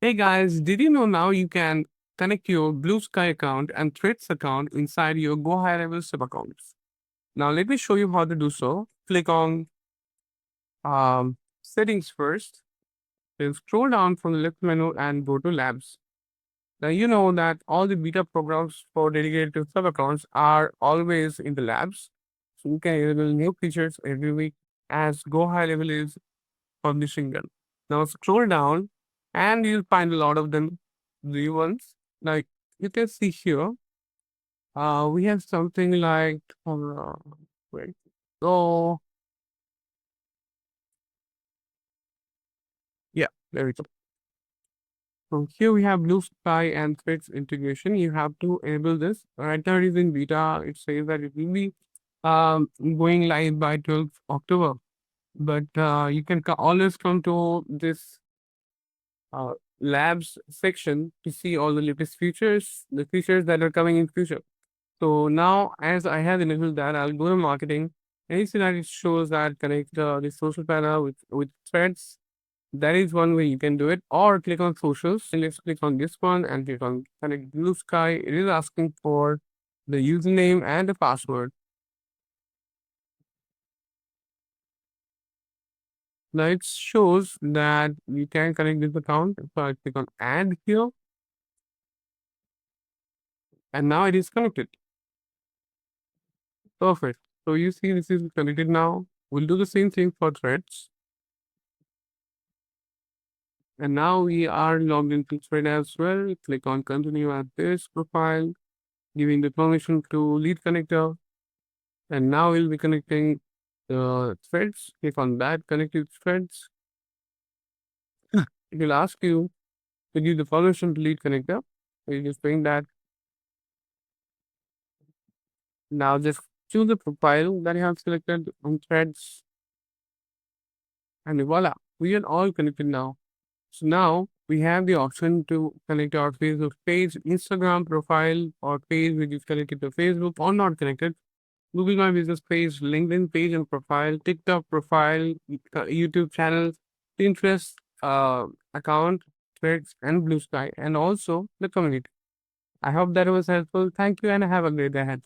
Hey guys, did you know now you can connect your Bluesky account and Threads account inside your GoHighLevel sub accounts? Now let me show you how to do so. Click on settings first, then scroll down from the left menu and go to labs. Now you know that all the beta programs for dedicated to sub accounts are always in the labs. So you can enable new features every week as GoHighLevel is publishing them. Now scroll down and you'll find a lot of them new ones. Like you can see here, we have something like wait. So yeah, there we go. So here we have Blue Sky and Threads integration. You have to enable this. Right now it is in beta. It says that it will be going live by 12th October. But you can always come to this uh, labs section to see all the latest features, the features that are coming in future. So now, as I have enabled that, I'll go to marketing. And you see that it shows that connect the social panel with threads. That is one way you can do it. Or click on socials. And let's click on this one and click on connect blue sky. It is asking for the username and the password. Now it shows that you can connect this account. So I click on add here. And now it is connected. Perfect. So you see this is connected now. We'll do the same thing for threads. And now we are logged into thread as well. Click on continue at this profile, giving the permission to lead connector. And now we'll be connecting the threads. Click on that, connect with threads. It will ask you to give the permission to lead connector. So you just bring that. Now just choose the profile that you have selected on threads. And voila, we are all connected now. So now we have the option to connect our Facebook page, Instagram profile, or page which is connected to Facebook or not connected. Google My Business page, LinkedIn page and profile, TikTok profile, YouTube channel, Pinterest account, Threads, and Blue Sky, and also the community. I hope that was helpful. Thank you and have a great day ahead.